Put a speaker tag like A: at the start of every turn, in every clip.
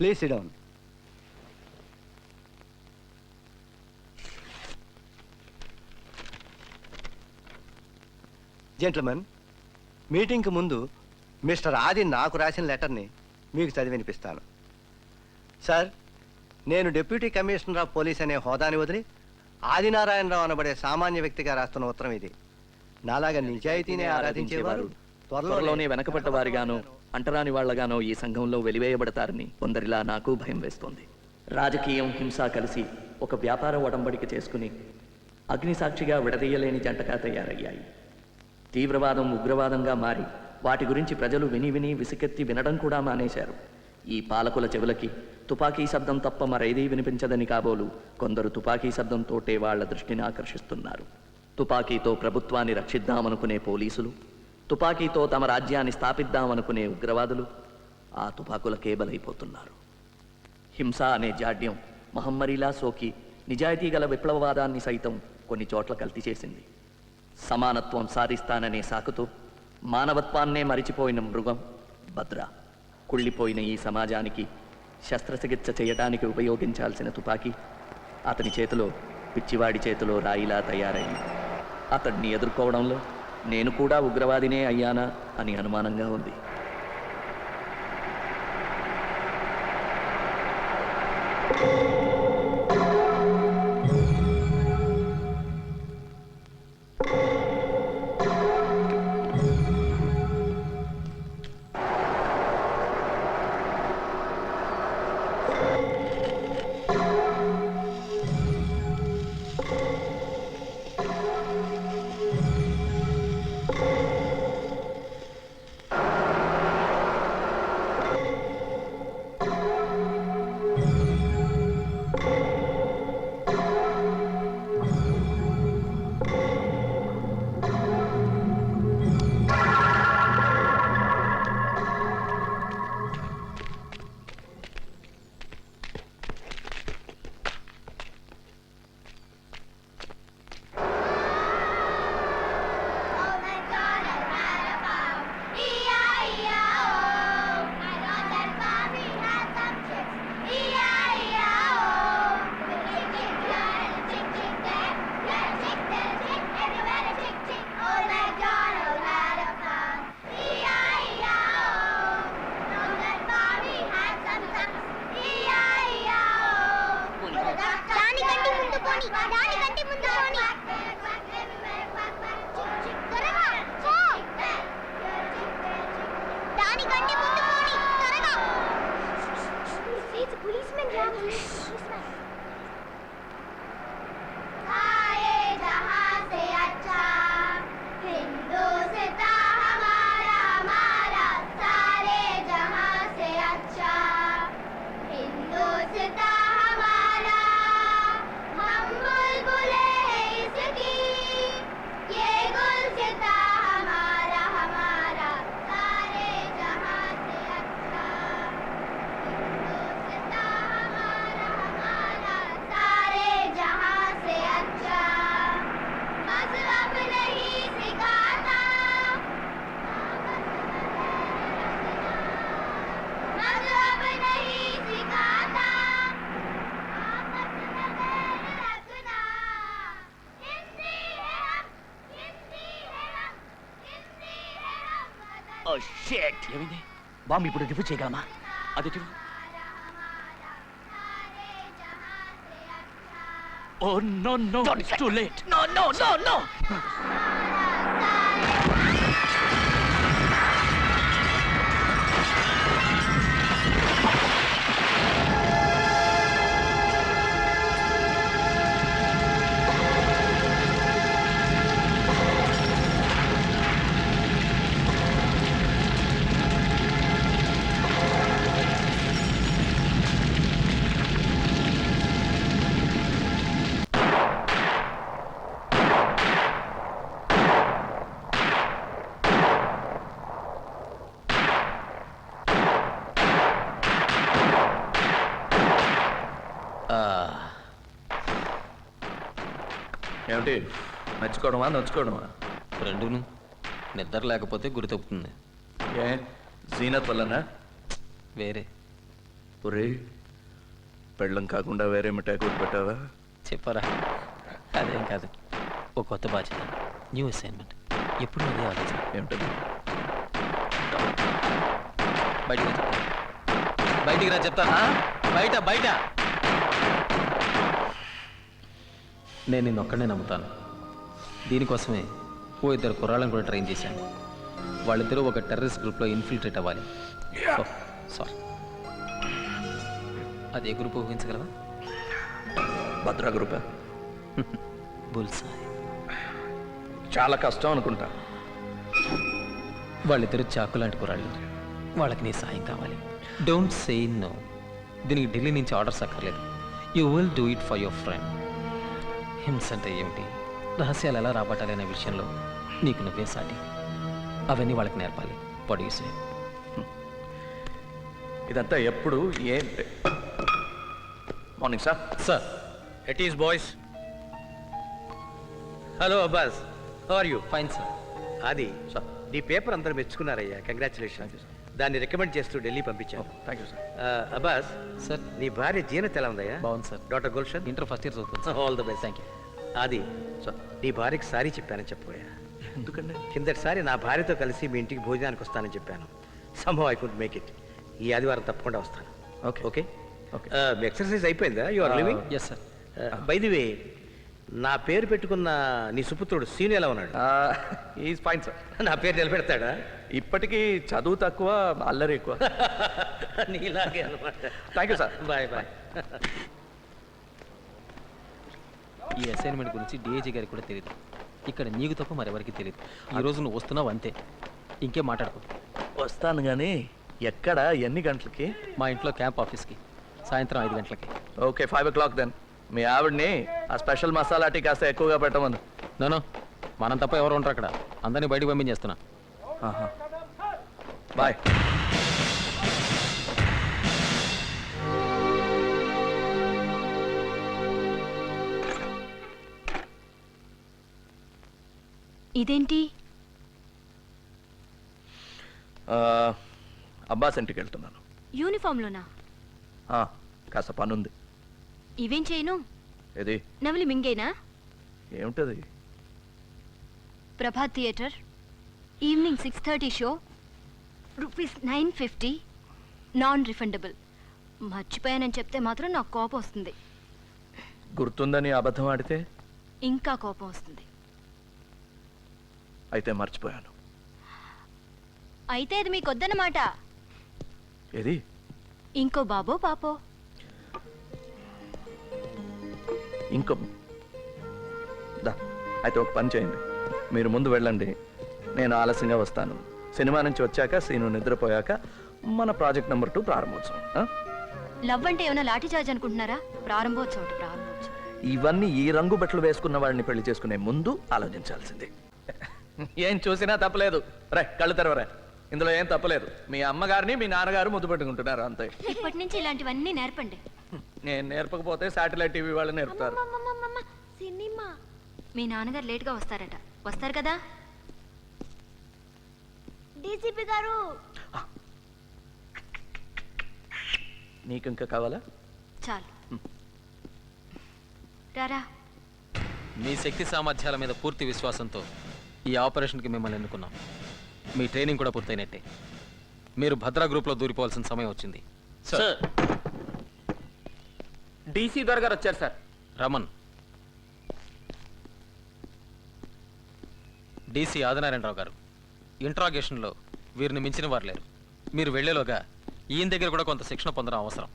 A: Please SIT down. Gentlemen, మీటింగ్కి ముందు mister ఆది నాకు రాసిన లెటర్ని మీకు చదివి వినిపిస్తాను. సార్, నేను డిప్యూటీ కమిషనర్ ఆఫ్ పోలీస్ అనే హోదాని వదిలి ఆదినారాయణరావు అనబడే సామాన్య వ్యక్తిగా రాస్తున్న ఉత్తరం ఇది. నాలాగా నిజాయితీనే ఆరాధించేవారు
B: త్వరలోనే వెనకబడ్డ వారిగానో అంటరాని వాళ్లగానో ఈ సంఘంలో వెలివేయబడతారని కొందరిలా నాకు భయం వేస్తోంది. రాజకీయం, హింస కలిసి ఒక వ్యాపార ఒడంబడిక చేసుకుని అగ్నిసాక్షిగా విడదీయలేని జంటగా తయారయ్యాయి. తీవ్రవాదం ఉగ్రవాదంగా మారి వాటి గురించి ప్రజలు విని విని విసుకెత్తి వినడం కూడా మానేశారు. ఈ పాలకుల చెవులకి తుపాకీ శబ్దం తప్ప మరేదీ వినిపించదని కాబోలు కొందరు తుపాకీ శబ్దంతోటే వాళ్ల దృష్టిని ఆకర్షిస్తున్నారు. తుపాకీతో ప్రభుత్వాన్ని రక్షిద్దామనుకునే పోలీసులు, తుపాకీతో తమ రాజ్యాన్ని స్థాపిద్దామనుకునే ఉగ్రవాదులు ఆ తుపాకులకే బలైపోతున్నారు. హింస అనే జాడ్యం మహమ్మరిలా సోకి నిజాయితీ గల విప్లవవాదాన్ని సైతం కొన్ని చోట్ల కల్తీ చేసింది. సమానత్వం సాధిస్తాననే సాకుతో మానవత్వాన్నే మరిచిపోయిన మృగం భద్ర. కుళ్ళిపోయిన ఈ సమాజానికి శస్త్రచికిత్స చేయడానికి ఉపయోగించాల్సిన తుపాకీ అతని చేతిలో పిచ్చివాడి చేతిలో రాయిలా తయారైంది. అతడిని ఎదుర్కోవడంలో నేను కూడా ఉగ్రవాదినే అయ్యానా అని అనుమానంగా ఉంది.
C: ఏమైంది? బాంబు ఇప్పుడు డిఫ్యూజ్ చేయగలమా? అది oh no no, it's too late.
B: No no no no.
D: ఏమిటి, నచ్చుకోవడమా నచ్చుకోవడమా?
E: రెండును. నిద్ర లేకపోతే గురి తప్పుతుంది.
D: ఏ జీనత్ వల్లనా?
E: వేరే
D: ఒరే పెళ్ళం కాకుండా వేరే మిఠాయి కొట్టి పెట్టావా?
E: చెప్పరా అదేం కాదు, ఓ కొత్త బాధ్యత, న్యూ అసైన్మెంట్. ఎప్పుడు అదే ఆలోచన.
D: ఏమిటది?
E: బయటికి రా చెప్తా. బయటికి రా చెప్తా. బయట బయట. నేను నిన్ను ఒక్కడనే నమ్ముతాను. దీనికోసమే ఓ ఇద్దరు కుర్రాళ్ళని కూడా ట్రైన్ చేశాను. వాళ్ళిద్దరూ ఒక టెర్రరిస్ట్ గ్రూప్లో ఇన్ఫిల్ట్రేట్ అవ్వాలి. సారీ, అదే గ్రూప్ ఊహించగలవా?
D: భద్రా గ్రూపా?
E: బుల్సాయ్.
D: చాలా కష్టం అనుకుంటా.
E: వాళ్ళిద్దరు చాకు లాంటి కుర్రాళ్ళు. వాళ్ళకి నీ సాయం కావాలి. Don't say no. దీనికి ఢిల్లీ నుంచి ఆర్డర్స్ అక్కర్లేదు. You will do it for your friend. హింస అంటే ఏమిటి, రహస్యాలు ఎలా రాబట్టాలి అనే విషయంలో నీకు నువ్వే సాటి. అవన్నీ వాళ్ళకి నేర్పాలి. What you say?
D: ఇదంతా ఎప్పుడు ఏంటి? Morning sir.
E: Sir,
F: It is boys. Hello Abbas, how are you?
E: Fine sir.
F: అది నీ పేపర్ అందరూ మెచ్చుకున్నారయ్యా, కంగ్రాచులేషన్. దాన్ని రికమెండ్ చేస్తూ ఢిల్లీ పంపించాను.
D: Thank you sir.
F: Abbas,
E: sir,
F: నీ భార్య జీనత్ ఎలా ఉందయ్యా?
E: బాగుంది sir.
F: Doctor Gulshan.
E: Inter first year చదువుతుంది.
F: All the best.
E: Thank you.
F: అది నీ భార్యకి సారీ చెప్పానని చెప్పబోయా.
D: ఎందుకండి?
F: కిందటిసారి నా భార్యతో కలిసి మీ ఇంటికి భోజనానికి వస్తానని చెప్పాను. Sambhav I could make it. ఈ ఆదివారం తప్పకుండా వస్తాను.
D: ఓకే.
F: Okay
D: okay.
F: మీ ఎక్సర్సైజ్ అయిపోయిందా? You are living?
E: Yes sir.
F: By the way, నా పేరు పెట్టుకున్న నీ సుపుత్రుడు సీను ఎలా ఉన్నాడు?
D: Is fine sir.
F: నా పేరు నిలబెడతాడా?
D: ఇప్పటికీ చదువు తక్కువ, అల్లరి ఎక్కువ.
F: నీలాగే అనమాట.
D: Thank you sir.
F: Bye bye.
E: ఈ అసైన్మెంట్ గురించి డిఐజీ గారికి కూడా తెలియదు. ఇక్కడ నీకు తప్ప మరెవరికి తెలియదు. ఈ రోజు నువ్వు వస్తున్నావు అంతే, ఇంకేం మాట్లాడుకో.
D: వస్తాను కానీ ఎక్కడ, ఎన్ని గంటలకి?
E: మా ఇంట్లో క్యాంప్ ఆఫీస్కి సాయంత్రం 5 గంటలకి.
D: Okay, 5 o'clock then. మీ ఆవిడ్ని ఆ స్పెషల్ మసాలా టీ కాస్త ఎక్కువగా పెట్టమను.
E: నో, మనం తప్ప ఎవరు ఉంటారు అక్కడ? అందరినీ బయటకు పంపించేస్తున్నా.
D: బాయ్.
G: ఇదేంటి?
D: అబ్బాస్ ఇంటికి వెళ్తున్నాను.
G: యూనిఫామ్లోనా?
D: కాస్త పనుంది.
G: ఇవేం చేయను?
D: ఏది?
G: నవలి మింగేనా?
D: ఏమిటది?
G: Prabhat theatre, evening 6:30 show, ₹950, non refundable. మర్చిపోయానని చెప్తే మాత్రం నాకు కోపం వస్తుంది.
D: గుర్తుందని అబద్ధం ఆడితే?
G: ఇంకా కోపం వస్తుంది.
D: అయితే మర్చిపోయాను.
G: అయితే అది మీకు వద్దన్నమాట.
D: ఏది?
G: ఇంకో బాబో పాపో?
D: ఇంకో దా. అయితే ఒక పని చేయండి, మీరు ముందు వెళ్ళండి, నేను ఆలస్యంగా వస్తాను. సినిమా నుంచి వచ్చాక, సీను నిద్రపోయాక మన ప్రాజెక్ట్ నెంబర్ 2 ప్రారంభోత్సవం.
G: లవ్ అంటే ఏమైనా లాఠీ చార్జ్ అనుకుంటున్నారా? ప్రారంభోత్సవం.
D: ఇవన్నీ ఈ రంగు బట్టలు వేసుకున్న వాడిని పెళ్లి చేసుకునే ముందు ఆలోచించాల్సిందే. ఏం చూసినా తప్పలేదు. రే, కళ్ళు తెరవరా. ఇందులో ఏం తప్పలేదు. మీ అమ్మగారిని మీ నాన్నగారు ముద్దు పెట్టుకుంటున్నారు అంతే.
G: ఇప్పటి నుంచి ఇలాంటివన్నీ నేర్పండి.
D: నేను నేర్పకపోతే శాటిలైట్ టీవీ వాళ్ళు నేర్పుతారు.
G: సినిమా. మీ నాన్నగారు లేట్గా వస్తారట. వస్తారు కదా? డీసీపీ గారు.
D: నీకు ఇంకా కావాలా?
G: చాలు. రారా.
E: మీ శక్తి సామర్థ్యాల మీద పూర్తి విశ్వాసంతో ఈ ఆపరేషన్కి మిమ్మల్ని ఎన్నుకున్నాం. మీ ట్రైనింగ్ కూడా పూర్తయినట్టే. మీరు భద్రా గ్రూప్లో దూరిపోవాల్సిన సమయం వచ్చింది.
C: సార్, డీసీ దొర గారు వచ్చారు సార్.
E: రమన్. డీసీ ఆదినారాయణరావు గారు, ఇంట్రాగేషన్లో వీరిని మించిన వారు లేరు. మీరు వెళ్లేలోగా ఈయన దగ్గర కూడా కొంత శిక్షణ పొందడం అవసరం.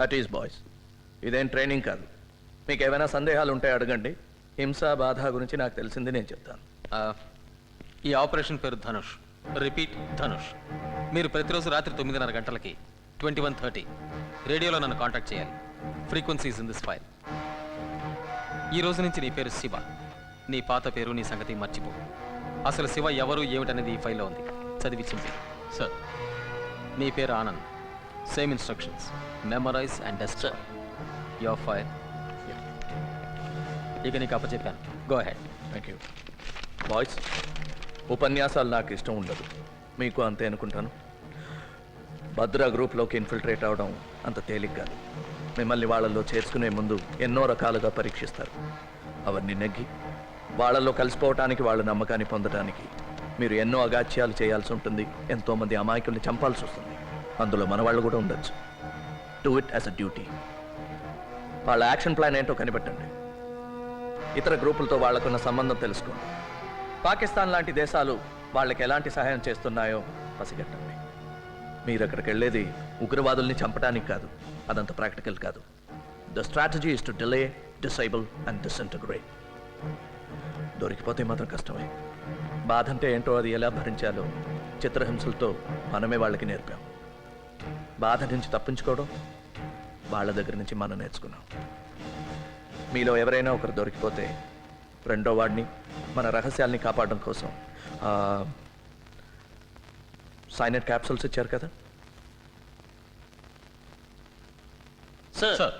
D: అట్ ఈస్ బాయ్స్, ఇదేం ట్రైనింగ్ కాదు. మీకు ఏమైనా సందేహాలు ఉంటే అడగండి. హింస, బాధ గురించి నాకు తెలిసింది నేను చెప్తాను.
E: ఈ ఆపరేషన్ పేరు ధనుష్. రిపీట్, ధనుష్. మీరు ప్రతిరోజు రాత్రి 9:30 గంటలకి 21:30 రేడియోలో నన్ను కాంటాక్ట్ చేయాలి. Frequencies in this file. ఈ రోజు నుంచి నీ పేరు శివ. నీ పాత పేరు, నీ సంగతి మర్చిపో. అసలు శివ ఎవరు ఏమిటనేది ఈ ఫైల్లో ఉంది. చదివి చింపి. సార్, నీ పేరు Anand. Same instructions. Memorise and destroy. Your file. ఇక నీకు అప్పచెప్పాను. Go ahead.
D: Thank you. Boys, ఉపన్యాసాలు నాకు ఇష్టం ఉండదు. మీకు అంతే అనుకుంటాను. భద్రా గ్రూప్లోకి ఇన్ఫిల్ట్రేట్ అవడం అంత తేలిక కాదు. మిమ్మల్ని వాళ్ళల్లో చేర్చుకునే ముందు ఎన్నో రకాలుగా పరీక్షిస్తారు. అవన్నీ నెగ్గి వాళ్ళల్లో కలిసిపోవటానికి వాళ్ళ నమ్మకాన్ని పొందడానికి మీరు ఎన్నో అగాత్యాలు చేయాల్సి ఉంటుంది. ఎంతోమంది అమాయకుల్ని చంపాల్సి వస్తుంది. అందులో మన వాళ్ళు కూడా ఉండొచ్చు. Do it as a duty. వాళ్ళ యాక్షన్ ప్లాన్ ఏంటో కనిపెట్టండి. ఇతర గ్రూపులతో వాళ్ళకున్న సంబంధం తెలుసుకోండి. పాకిస్తాన్ లాంటి దేశాలు వాళ్ళకి ఎలాంటి సహాయం చేస్తున్నాయో పసిగట్టండి. మీరు అక్కడికి వెళ్ళేది ఉగ్రవాదుల్ని చంపడానికి కాదు. అదంత ప్రాక్టికల్ కాదు. The strategy is to delay, disable and disintegrate. దొరికిపోతే మాత్రం కష్టమే. బాధ అంటే ఏంటో అది ఎలా భరించాలో చిత్రహింసలతో మనమే వాళ్ళకి నేర్పాం. బాధ నుంచి తప్పించుకోవడం వాళ్ళ దగ్గర నుంచి మనం నేర్చుకున్నాం. మీలో ఎవరైనా ఒకరు దొరికిపోతే రెండో వాడిని మన రహస్యాల్ని కాపాడడం కోసం సైనైడ్ క్యాప్సూల్స్ ఇచ్చారు కదా.
E: Sir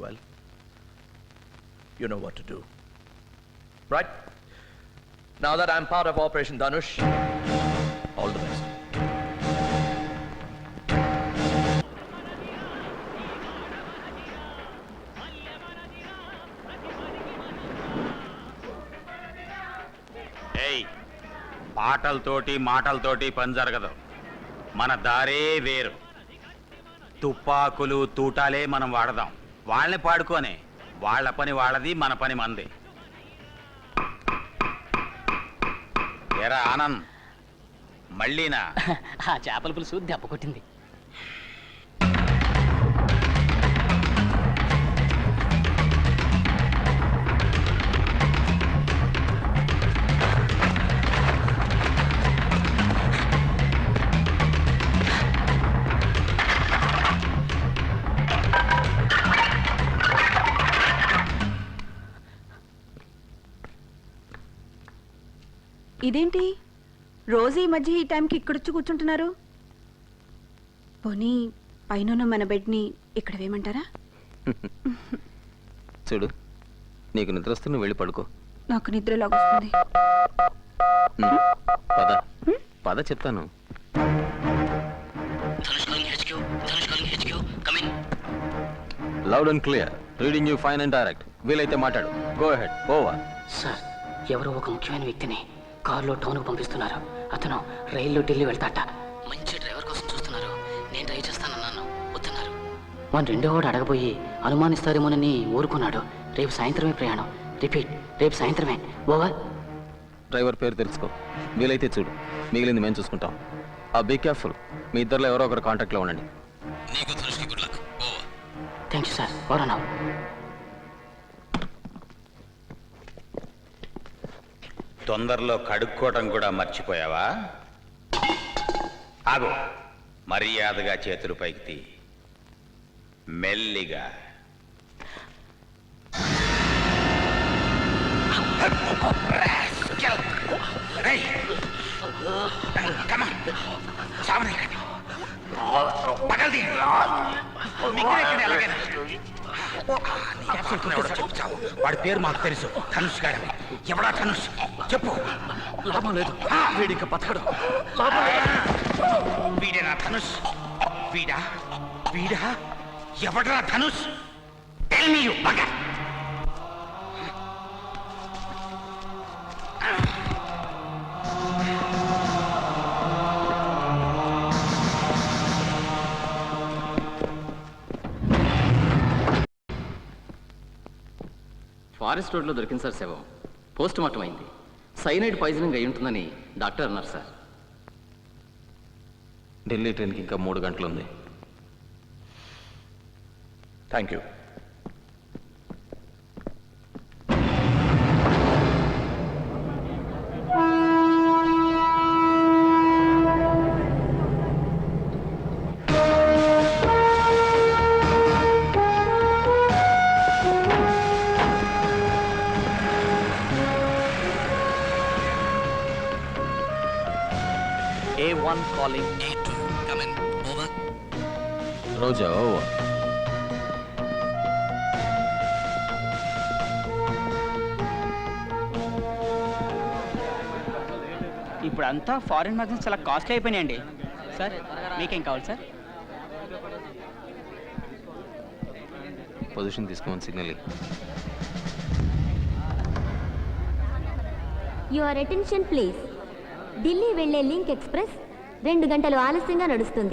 D: well, you know what to do. Right? Now that I'm part of Operation Dhanush, all the best.
H: ఏయ్, పాటలతోటి మాటలతోటి పని జరగదు. మన దారే వేరు. తుపాకులు తూటాలే మనం వాడదాం. వాళ్ళని పాడుకోనే. వాళ్ళ పని వాళ్ళది, మన పని మనది. ఏరా ఆనంద్, మళ్ళీనా?
C: ఆ చేపల పులుసు దెబ్బ కొట్టింది.
I: ఇదేంటి రోజు ఈ మధ్య ఈ టైంకి ఇక్కడొచ్చి కూర్చుంటున్నారు? పోనీ పైన మన బెడ్ని ఇక్కడ వేయమంటారా?
E: చూడు, నీకు నిద్ర వస్తే నువ్వు వెళ్ళి పడుకో.
I: నాకు నిద్ర లాగొస్తుంది.
E: పద పద చెప్తాను. Loud and clear. Reading you fine and direct. వీలైతే మాట్లాడు. Go ahead. ఓవర్.
C: సార్, ఎవరో ఒక ముఖ్యమైన వ్యక్తిని కారులో టౌన్కు పంపిస్తున్నారు. అతను రైల్లో ఢిల్లీ వెళ్తాట. మంచి డ్రైవర్ కోసం చూస్తున్నారు. నేను డ్రైవ్ చేస్తానన్నాను, వస్తున్నారు. మన రెండో వాడు అడగబోయి అనుమానిస్తారేమోనని ఊరుకున్నాడు. రేపు సాయంత్రమే ప్రయాణం. రిపీట్, రేపు సాయంత్రమే. ఓవర్.
E: డ్రైవర్ పేరు తెలుసుకో. వీలైతే చూడు. మిగిలింది మేము చూసుకుంటాం. Be careful. మీ ఇద్దరిలో ఎవరో ఒకరు కాంటాక్ట్లో ఉండండి. నీకు ధనుష్కి good luck. Over.
C: Thank you sir. Over now.
H: తొందరలో కడుక్కోవటం కూడా మర్చిపోయావా? ఆగు. మర్యాదగా చేతులు పైకి తీ. మెల్లిగా. వాడి పేరు మాకు తెలుసు. ధనుష్ గారు. ఎవడా ధనుష్? చెప్పు.
D: లాభం లేదు, వీడిక బతకడు.
H: వీడేనా ధనుష్? వీడా? వీడా? ఎవడరా Dhanush? Tell me you bugger.
C: Forest రోడ్లో దొరికింది సార్ శవం. పోస్ట్ మార్టం అయింది. సైనైడ్ పాయిజనింగ్ అయి ఉంటుందని డాక్టర్ అన్నారు సార్.
E: ఢిల్లీ ట్రైన్కి ఇంకా 3 గంటలు ఉంది.
D: Thank you. A1 calling A2. Come in. Over.
E: Roja. Over.
C: ఇప్పుడంతా ఫారిన్ మ్యాగజైన్స్ చాలా కాస్ట్లీ అయిపోయినాయండి. సార్ మీకేం కావాలి సార్?
E: పొజిషన్ తీసుకోమని signal.
G: Your attention please. Delhi వెళ్లే లింక్ ఎక్స్ప్రెస్ 2 గంటలు ఆలస్యంగా నడుస్తుంది.